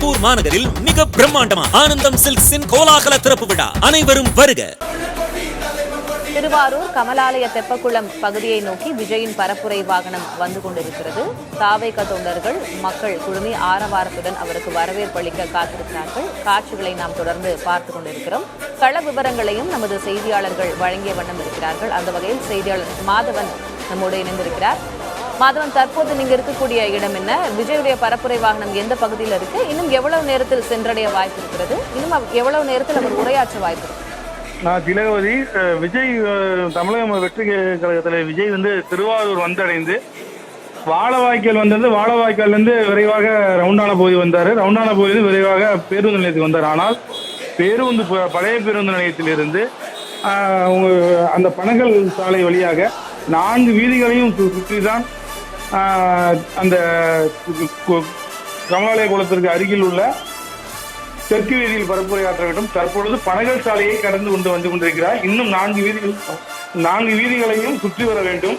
திருப்பூர் மாநகரில் மிக பிரம்மாண்டமா ஆனந்தம் சில்க்ஸின் கோலாகல திறப்பு விழா. அனைவரும் வருக. திருவாரூர் கமலாலய தெப்பக்குளம் பகுதியை நோக்கி விஜயின் பரப்புரை வாகனம் வந்து கொண்டிருக்கிறது. தாவேக தொண்டர்கள் மக்கள் குழுமி ஆரவாரத்துடன் அவருக்கு வரவேற்பு அளிக்க காத்திருக்கிறார்கள். காட்சிகளை நாம் தொடர்ந்து பார்த்துக் கொண்டிருக்கிறோம். கள விவரங்களையும் நமது செய்தியாளர்கள் வழங்கிய வண்ணம் இருக்கிறார்கள். அந்த வகையில் செய்தியாளர் மாதவன் நம்மோடு இணைந்திருக்கிறார். மாதவன், தற்போது நீங்க இருக்கக்கூடிய இடம் என்ன? விஜயுடைய பரப்புரை வாகனம் எந்த பகுதியில் இருக்கு? இன்னும் எவ்வளவு நேரத்தில் சென்றடைய வாய்ப்பு இருக்கிறது? இன்னும் எவ்வளவு நேரத்தில் அவர் உரையாற்ற வாய்ப்பு இருக்கு? திலகவதி, விஜய் தமிழக வெற்றி கழகத்தில் விஜய் திருவாரூர் வந்தடைந்து வாழவாய்க்கால் வாழவாய்க்கால்லேருந்து விரைவாக ரவுண்டான பகுதி வந்தார். ரவுண்டான பகுதியிலிருந்து விரைவாக பேருந்து நிலையத்துக்கு வந்தார். ஆனால் பழைய பேருந்து நிலையத்திலிருந்து அந்த பனகல் சாலை வழியாக 4 வீதிகளையும் சுற்றி தான் அந்த கமலாலய குளத்திற்கு அருகில் உள்ள தெற்கு வீதியில் பரப்புரையாற்ற வேண்டும். தற்பொழுது பனகல் சாலையை கடந்து வந்து கொண்டிருக்கிறார். இன்னும் 4 வீதிகளையும் சுற்றி வர வேண்டும்.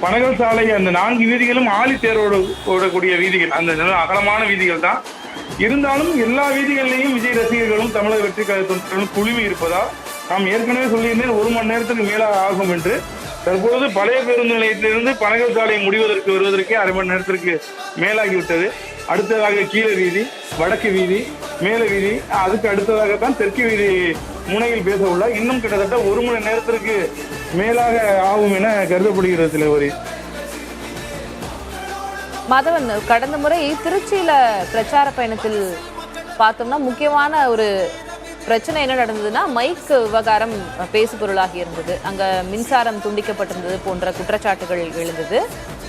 பனகல் சாலை அந்த 4 வீதிகளும் ஆழித்தேரோடு ஓடக்கூடிய வீதிகள், அந்த அகலமான வீதிகள் தான். இருந்தாலும் எல்லா வீதிகளிலையும் விஜய் ரசிகர்களும் தமிழக வெற்றி கழகத்தினரும் குழுமி இருப்பதால் நாம் ஏற்கனவே சொல்லியிருந்தேன் 1 மணி நேரத்துக்கு மேலாக ஆகும் என்று. தற்பொழுது பழைய பேருந்து நிலையத்திலிருந்து பனகல் சாலை வருவதற்கே அரை மணி நேரத்திற்கு மேலாகிவிட்டது. அடுத்ததாக கீழ வீதி, வடக்கு வீதி, மேல வீதி, அதுக்கு அடுத்ததாகத்தான் தெற்கு வீதி முனையில் பேச உள்ள. இன்னும் கிட்டத்தட்ட 1 மணி நேரத்திற்கு மேலாக ஆகும் என கருதப்படுகிறது. திலகவதி, மாதவன், கடந்த முறை திருச்சியில பிரச்சார பயணத்தில் பார்த்தோம்னா முக்கியமான ஒரு பிரச்சனை என்ன நடந்ததுன்னா, மைக் விவகாரம் பேசு பொருளாகி இருந்தது. அங்க மின்சாரம் துண்டிக்கப்பட்டிருந்தது போன்ற குற்றச்சாட்டுகள் எழுந்தது.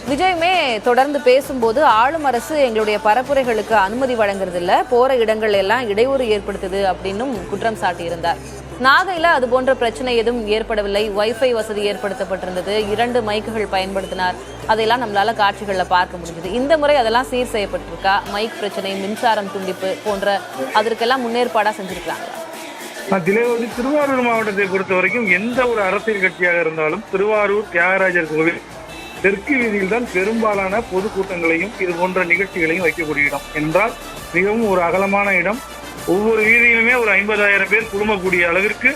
விஜயுமே தொடர்ந்து பேசும்போது ஆளும் அரசு எங்களுடைய பரப்புரைகளுக்கு அனுமதி வழங்குறது இல்ல, போற இடங்கள் எல்லாம் இடையூறு ஏற்படுத்துது அப்படின்னும் குற்றம் சாட்டியிருந்தார். நாகையில அது போன்ற பிரச்சனை எதுவும் ஏற்படவில்லை. வைஃபை வசதி ஏற்படுத்தப்பட்டிருந்தது. 2 மைக்குகள் பயன்படுத்தினார். அதையெல்லாம் நம்மளால காட்சிகள்ல பார்க்க முடிஞ்சது. இந்த முறை அதெல்லாம் சீர் செய்யப்பட்டிருக்கா? மைக் பிரச்சனை, மின்சாரம் துண்டிப்பு போன்ற அதற்கெல்லாம் முன்னேற்பாடா செஞ்சிருக்காங்க? திலகவதி, திருவாரூர் மாவட்டத்தை பொறுத்த வரைக்கும் எந்த ஒரு அரசியல் கட்சியாக இருந்தாலும் திருவாரூர் தியாகராஜர் கோவில் தெற்கு வீதியில் தான் பெரும்பாலான பொதுக்கூட்டங்களையும் இது போன்ற நிகழ்ச்சிகளையும் வைக்கக்கூடிய இடம் என்றால் மிகவும் ஒரு அகலமான இடம். ஒவ்வொரு வீதியிலுமே ஒரு 50,000 பேர் குழுமக்கூடிய அளவிற்கு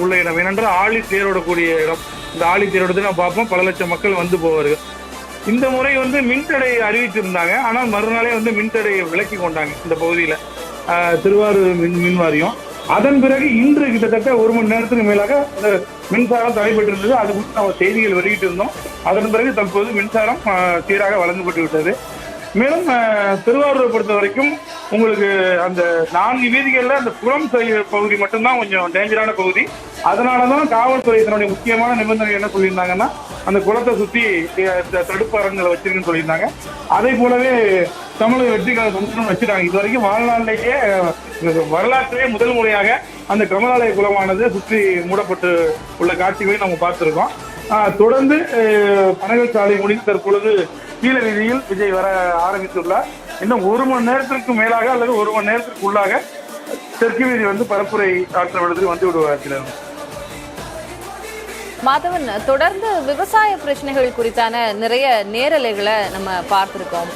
உள்ள இடம். ஏனென்றால் ஆழி தேரோடக்கூடிய இடம். இந்த ஆழி தேரோடத்தை நான் பார்ப்போம், பல லட்சம் மக்கள் வந்து போவார்கள். இந்த முறை மின்தடை அறிவித்திருந்தாங்க. ஆனால் மறுநாளே மின்தடையை விலக்கி கொண்டாங்க இந்த பகுதியில் திருவாரூர் மின் வாரியம். அதன் பிறகு இன்று கிட்டத்தட்ட 1 மணி நேரத்துக்கு மேலாக அந்த மின்சாரம் தடைபட்டிருந்தது. அது குறித்து நம்ம செய்திகள் வெளியிட்டு இருந்தோம். அதன் பிறகு தற்போது மின்சாரம் சீராக வழங்கப்பட்டு விட்டது. மேலும் திருவாரூரை பொறுத்த வரைக்கும் உங்களுக்கு அந்த 4 வீதிகளில் அந்த புறம் பகுதி மட்டும்தான் கொஞ்சம் டேஞ்சரான பகுதி. அதனாலதான் காவல்துறை தன்னுடைய முக்கியமான நிபந்தனை என்ன சொல்லியிருந்தாங்கன்னா, அந்த குளத்தை சுற்றி தடுப்பு அரங்களை வச்சிருக்குன்னு சொல்லியிருந்தாங்க. அதே போலவே தமிழக வெற்றி கழகம் வச்சுட்டாங்க. இது வரைக்கும் வாழ்நாளிலேயே வரலாற்றிலே முதல் முறையாக அந்த கமலாலய குளமானது சுற்றி மூடப்பட்டு உள்ள காட்சிகளை நம்ம பார்த்துருக்கோம். தொடர்ந்து பனகல் சாலை முடிந்து தற்பொழுது கீழ வீதியில் விஜய் வர ஆரம்பித்துள்ளார். இன்னும் 1 மணி நேரத்திற்கு மேலாக அல்லது 1 மணி நேரத்திற்கு உள்ளாக தெற்கு வீதி பரப்புரை ஆற்ற விடுதல் வந்து விடுவார்கள். மாதவன், தொடர்ந்து விவசாய பிரச்சனைகள் குறித்தான நிறைய நேரலைகளை நம்ம பார்த்திருக்கோம்.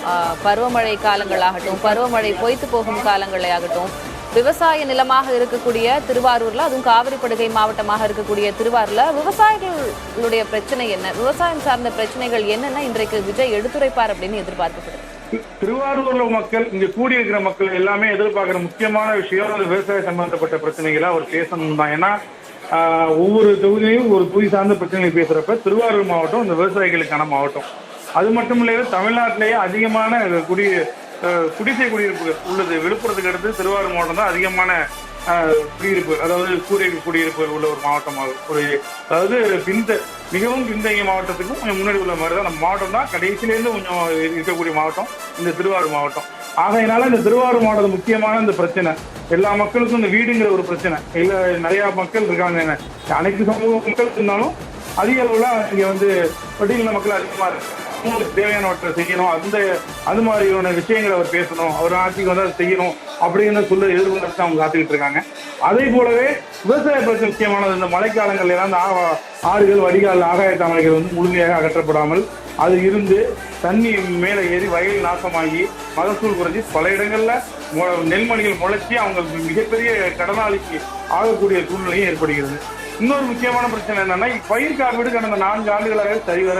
பருவமழை காலங்களாகட்டும், பருவமழை பொய்த்து போகும் காலங்களாகட்டும், விவசாய நிலமாக இருக்கக்கூடிய திருவாரூர்ல, அதுவும் காவிரி படுகை மாவட்டமாக இருக்கக்கூடிய திருவாரூர்ல விவசாயிகளுடைய பிரச்சனை என்ன, விவசாயம் சார்ந்த பிரச்சனைகள் என்னென்ன இன்றைக்கு விஜய் எடுத்துரைப்பார் அப்படின்னு எதிர்பார்க்கப்படுது? திருவாரூர்ல மக்கள், இங்க கூடியிருக்கிற மக்கள் எல்லாமே எதிர்பார்க்கிற முக்கியமான விஷயம் அது விவசாய சம்பந்தப்பட்ட பிரச்சனைகளை அவர் பேசணும் தான். ஏன்னா ஒவ்வொரு தொகுதியிலும் ஒரு தொகுதி சார்ந்த பிரச்சனைகளை பேசுறப்ப திருவாரூர் மாவட்டம் இந்த விவசாயிகளுக்கான மாவட்டம். அது மட்டும் இல்லாத தமிழ்நாட்டிலேயே அதிகமான குடிசை குடியிருப்புகள் உள்ளது. விழுப்புரத்துக்கு அடுத்து திருவாரூர் மாவட்டம் தான் அதிகமான குடியிருப்பு, அதாவது கூரை குடியிருப்புகள் உள்ள ஒரு மாவட்டமாகும். அதாவது மிகவும் பின்தங்கிய மாவட்டத்துக்கும் கொஞ்சம் முன்னாடி உள்ள மாதிரி தான் நம்ம மாவட்டம் தான். கடைசியிலேருந்து கொஞ்சம் இருக்கக்கூடிய மாவட்டம் இந்த திருவாரூர் மாவட்டம். ஆகையினால இந்த திருவாரூர் மாவட்டம் முக்கியமான இந்த பிரச்சனை, எல்லா மக்களுக்கும் இந்த வீடுங்கிற ஒரு பிரச்சனை. இல்லை, நிறைய மக்கள் இருக்காங்க, அனைத்து சமூக மக்கள் இருந்தாலும் அதிக அளவுல இங்க பட்டியலின மக்கள் அதிகமா இருக்கு. அவங்களுக்கு தேவையானவற்றை செய்யணும், அது மாதிரியான விஷயங்களை அவர் பேசணும், அவர் ஆட்சிக்கு அதை செய்யணும் அப்படின்னு சொல்ல எதிர்பார்த்து அவங்க காத்துக்கிட்டு இருக்காங்க. அதே போலவே விவசாய பிரச்சனை முக்கியமானது. இந்த மழைக்காலங்கள் எல்லாம் இந்த ஆறுகள், வடிகால், ஆகாய தாமரைகள் முழுமையாக அகற்றப்படாமல் அது இருந்து தண்ணி மேலே ஏறி வயல் நாசமாகி மகசூல் குறைஞ்சி பல இடங்கள்ல நெல்மணிகள் முளைச்சி அவங்க மிகப்பெரிய கடனாளிக்கு ஆகக்கூடிய சூழ்நிலையும் ஏற்படுகிறது. இன்னொரு முக்கியமான பிரச்சனை என்னன்னா, பயிர் காப்பீடு கடந்த 4 ஆண்டுகளாக சரிவர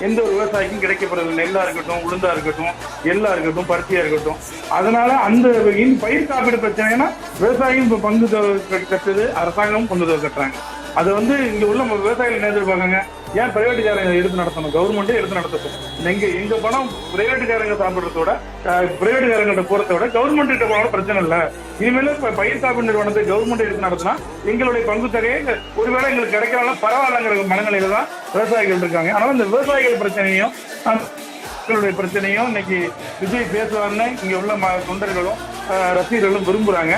எந்த ஒரு விவசாயிக்கும் கிடைக்கப்படுறது, நெல்லா இருக்கட்டும், உளுந்தா இருக்கட்டும், எள்ளா இருக்கட்டும், பருத்தியா இருக்கட்டும். அதனால அந்த பயிர் காப்பீடு பிரச்சனைனா விவசாயியும் இப்ப பங்கு கட்டுது, அரசாங்கமும் பங்கு கட்டுறாங்க. அது இங்க உள்ள விவசாயிகள் என்ன எதிர்பார்க்காங்க, ஏன் பிரைவேட்டுக்காரங்க எடுத்து நடத்தணும், கவர்மெண்ட்டே எடுத்து நடத்தட்டும். எங்க பணம் பிரைவேட்டுக்காரங்க சாப்பிட்றதோட பிரைவேட்டுக்காரங்கிட்ட போறத விட கவர்மெண்ட் கிட்ட போனாலும் பிரச்சனை இல்லை. இனிமேல பயிர் காப்பீடு நிறுவனத்தை கவர்மெண்ட் எடுத்து நடத்தினா எங்களுடைய பங்கு தொகையை ஒருவேளை எங்களுக்கு கிடைக்கலாம் பரவாயில்லங்கிற மனநிலையில தான் விவசாயிகள் இருக்காங்க. ஆனால் இந்த விவசாயிகள் பிரச்சனையும் பிரச்சனையும் இன்னைக்கு விஜய் பேசுவார்னு இங்க உள்ள தொண்டர்களும் ரசிகர்களும் விரும்புறாங்க.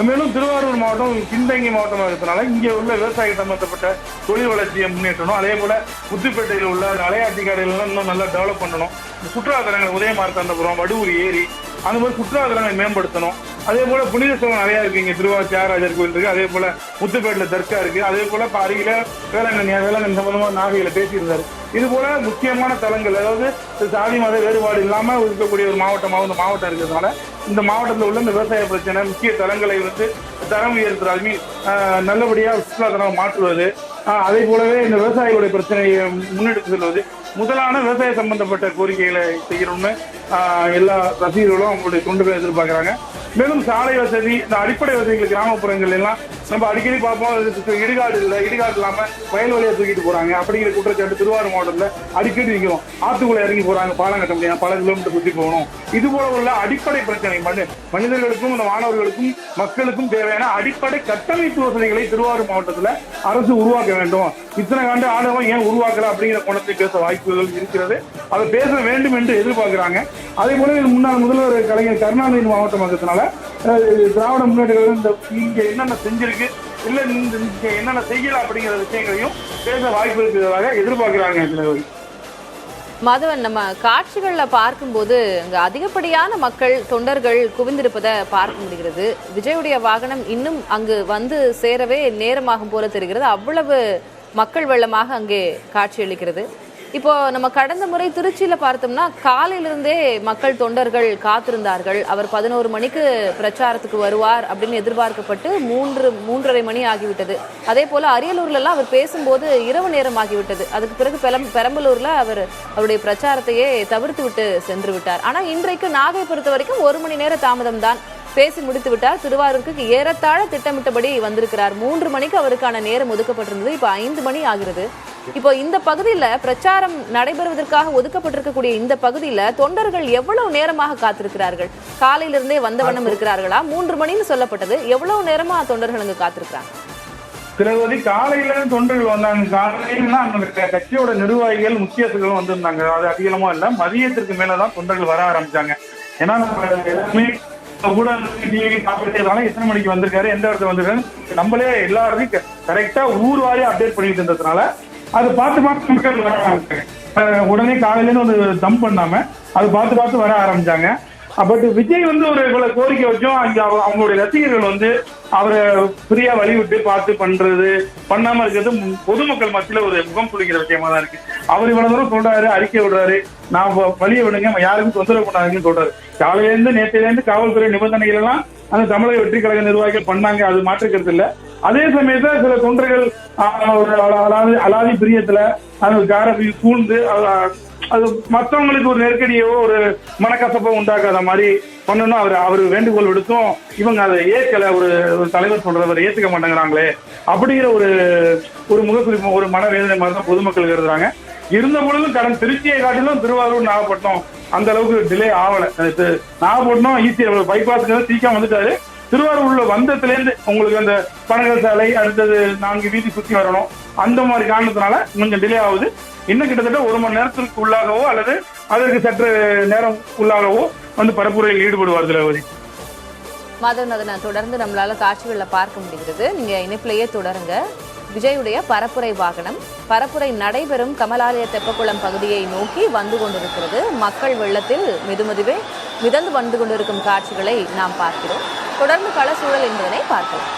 மேலும் திருவாரூர் மாவட்டம் பின்தங்கிய மாவட்டமாக இருக்கிறதுனால இங்கே உள்ள விவசாய சம்பந்தப்பட்ட தொழில் வளர்ச்சியை முன்னேற்றணும். அதே போல முத்துப்பேட்டையில் உள்ள அலையாட்சி கடைகள்லாம் இன்னும் நல்லா டெவலப் பண்ணணும். சுற்றுலாத்தலங்கள் உதயமார்த்தாண்டபுரம், வடுவூர் ஏரி, அந்த மாதிரி சுற்றுலாத்தலங்களை மேம்படுத்தணும். அதே போல புனித ஸ்தலம் நிறையா இருக்கு. இங்கே திருவாரூர் தியாகராஜர் கோயில் இருக்கு, அதே போல முத்துப்பேட்டில் தர்கா இருக்கு, அதே போல அருகில வேளாங்கண்ணி சம்பந்தமாக நாகையில பேசியிருந்தாரு. இது போல முக்கியமான தலங்கள், அதாவது சாதி மத வேறுபாடு இல்லாம இருக்கக்கூடிய ஒரு மாவட்டமாக இந்த மாவட்டம் இருக்கிறதுனால இந்த மாவட்டத்தில் உள்ள இந்த விவசாய பிரச்சனை முக்கிய தலங்களை தரம் உயர்த்துறது, நல்லபடியா சுற்றுலாத்தலம் மாற்றுவது, அதே போலவே இந்த விவசாயிகளுடைய பிரச்சனையை முன்னெடுத்து செல்வது, முதலான விவசாய சம்பந்தப்பட்ட கோரிக்கைகளை செய்யணும்னு எல்லா ரசிகர்களும் அவங்களுடைய தொண்டுகளை எதிர்பார்க்கிறாங்க. மேலும் சாலை வசதி, இந்த அடிப்படை வசதிகள் கிராமப்புறங்கள் எல்லாம் நம்ம அடிக்கடி பார்ப்போம். இடுகாடு இல்லை, இடுகாடு இல்லாம வயல் வழியா தூக்கிட்டு போறாங்க அப்படிங்கிற குற்றச்சாட்டு திருவாரூர் மாவட்டத்துல அடிக்கடி நிற்கிறோம். ஆத்துக்குள்ள இறங்கி போறாங்க, பாலம் கட்ட முடியாது, பல கிலோமீட்டர் சுற்றி போகணும். இது போல உள்ள அடிப்படை பிரச்சனை மனிதர்களுக்கும் இந்த மாணவர்களுக்கும் மக்களுக்கும் தேவையான அடிப்படை கட்டமைப்பு வசதிகளை திருவாரூர் மாவட்டத்துல அரசு உருவாக்க வேண்டும். இத்தனை ஆண்டு ஆண்டவன் ஏன் உருவாக்கல அப்படிங்கிற கோணத்தை பேச வாய்ப்புகள் இருக்கிறது. அதை பேச வேண்டும் என்று எதிர்பார்க்கிறாங்க. அதே போல முன்னாள் முதல்வர் கலைஞர் கருணாநிதி மாவட்டம் இருக்கிறதுனால திராவிட முன்னேற்ற இங்க என்னென்ன செஞ்சிருக்கு, இல்ல இங்க என்னென்ன செய்யல அப்படிங்கிற விஷயங்களையும் பேச வாய்ப்பு இருக்கிறதாக எதிர்பார்க்கிறாங்க. மாதவன், நம்ம காட்சிகள்ல பார்க்கும்போது அங்க அதிகப்படியான மக்கள் தொண்டர்கள் குவிந்திருப்பதை பார்க்க முடிகிறது. விஜயுடைய வாகனம் இன்னும் அங்கு வந்து சேரவே நேரமாகும் போல தெரிகிறது. அவ்வளவு மக்கள் வெள்ளமாக அங்கே காட்சியளிக்கிறது. இப்போ நம்ம கடந்த முறை திருச்சியில பார்த்தோம்னா காலையிலிருந்தே மக்கள் தொண்டர்கள் காத்திருந்தார்கள். அவர் 11 மணிக்கு பிரச்சாரத்துக்கு வருவார் அப்படின்னு எதிர்பார்க்கப்பட்டு 3:30 மணி ஆகிவிட்டது. அதே போல அரியலூர்ல எல்லாம் அவர் பேசும்போது இரவு நேரம் ஆகிவிட்டது. அதுக்கு பிறகு பெரம்பலூர்ல அவருடைய பிரச்சாரத்தையே தவிர்த்து விட்டு சென்று விட்டார். ஆனா இன்றைக்கு நாகை பொறுத்த வரைக்கும் 1 மணி நேர தாமதம் தான், பேசி முடித்து விட்டார். திருவாரூருக்கு ஏறத்தாழ திட்டமிட்டபடி வந்திருக்கிறார். 3 மணிக்கு அவருக்கான நேரம் ஒதுக்கப்பட்டிருந்தது, இப்போ 5 மணி ஆகிறது. இப்போ இந்த பகுதியில பிரச்சாரம் நடைபெறுவதற்காக ஒதுக்கப்பட்டிருக்கக்கூடிய இந்த பகுதியில தொண்டர்கள் எவ்வளவு நேரமாக காத்திருக்கிறார்கள்? காலையிலிருந்தே வந்த வண்ணம் இருக்கிறார்களா? 3 மணின்னு சொல்லப்பட்டது. எவ்வளவு நேரமா தொண்டர்கள் அங்கு காத்திருக்கிறாங்க? சிலவதி காலையில தொண்டர்கள் வந்தாங்க. காலையில அந்த கட்சியோட நிர்வாகிகள் முக்கியஸ்தர்களும் வந்திருந்தாங்க. அது அதிகமா இல்ல, மதியத்திற்கு மேலதான் தொண்டர்கள் வர ஆரம்பிச்சாங்க. ஏன்னா எல்லாமே கூட எத்தனை மணிக்கு வந்திருக்காரு, எந்த இடத்துல வந்திருக்காரு, நம்மளே எல்லாருக்கும் கரெக்டா ஊர் வாரியா அப்டேட் பண்ணிட்டு இருந்ததுனால அது பார்த்து மக்கள் வர ஆரம்பிச்சாங்க. உடனே காலையில ஒரு தம் பண்ணாம அது பார்த்து வர ஆரம்பிச்சாங்க. பட் விஜய் ஒரு இவ்வளவு கோரிக்கை வச்சோம், அங்க அவங்களுடைய ரசிகர்கள் அவரை ஃப்ரீயா வழிவிட்டு பார்த்து பண்ணாம இருக்கிறது பொதுமக்கள் மத்தியில ஒரு முகம் புளிக்கிற விஷயமா தான் இருக்கு. அவர் இவ்வளவு தூரம் சொல்றாரு, அறிக்கை விடுறாரு, நான் வழியை விடுங்க, யாருக்கும் தொந்தரவு பண்ணாதுன்னு சொல்றாரு. காலையிலேருந்து நேற்றையிலேருந்து காவல்துறை நிபந்தனைகள் எல்லாம் அந்த தமிழக வெற்றி கழக நிர்வாகிகள் பண்ணாங்க, அது மாற்றுக்கிறது இல்லை. அதே சமயத்துல சில தொண்டர்கள் அலாதி பிரியத்துல காரபி சூழ்ந்து அது மற்றவங்களுக்கு ஒரு நெருக்கடியோ ஒரு மனக்கசப்போ உண்டாக்காத மாதிரி பண்ணணும். அவர் வேண்டுகோள் விடுத்தும் இவங்க அதை ஏற்கல. ஒரு தலைவர் சொல்றதை ஏத்துக்க மாட்டேங்கிறாங்களே அப்படிங்கிற ஒரு முகக்குறிப்பு, ஒரு மனவேதனை மாதிரி தான் பொதுமக்கள் கருதுறாங்க. இருந்த பொழுதும் திருச்சியை காட்டிலும் திருவாரூர் நாகப்பட்டினம் அந்த அளவுக்கு டிலே ஆகல. நாகப்பட்டினம் ஈஸியாக பைபாஸ்க்கு சீக்கிரம் வந்துட்டாரு. திருவாரூர்ல வந்ததுலேருந்து உங்களுக்கு அந்த பனகல் சாலை, அடுத்தது 4 வீதி சுற்றி வரணும், அந்த மாதிரி காரணத்தினால கொஞ்சம் டிலே ஆகுது. இன்னும் கிட்டத்தட்ட 1 மணி நேரத்திற்கு உள்ளாகவோ அல்லது அதற்கு சற்று நேரம் உள்ளாகவோ பரப்புரையில் ஈடுபடுவார் திலகவதி. மாதவன், அதனை தொடர்ந்து நம்மளால காட்சிகள்ல பார்க்க முடிகிறது. நீங்க இணைப்பிலேயே தொடருங்க. விஜயுடைய பரப்புரை வாகனம் பரப்புரை நடைபெறும் கமலாலய தெப்பக்குளம் பகுதியை நோக்கி வந்து கொண்டிருக்கிறது. மக்கள் வெள்ளத்தில் மெதுமெதுவே மிதந்து வந்து கொண்டிருக்கும் காட்சிகளை நாம் பார்க்கிறோம். தொடர்ந்து கள சூழல் என்பதனை பார்க்கலாம்.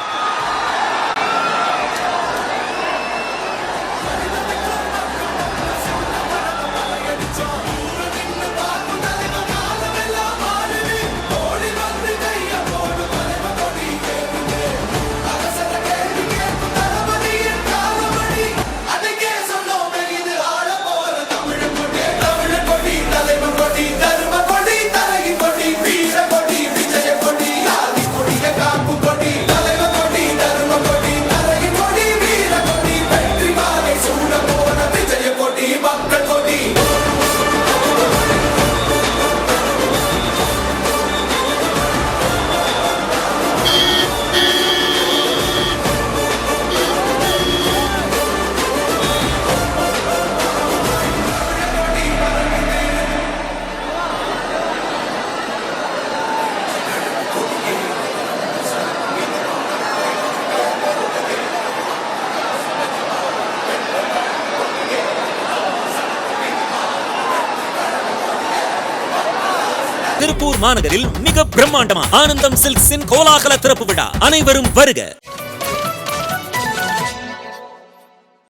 திருப்பூர் மாநகரில் மிக பிரம்மாண்டமா ஆனந்தம் சில்க்ஸின் கோலாகல திறப்பு விழா. அனைவரும் வருக.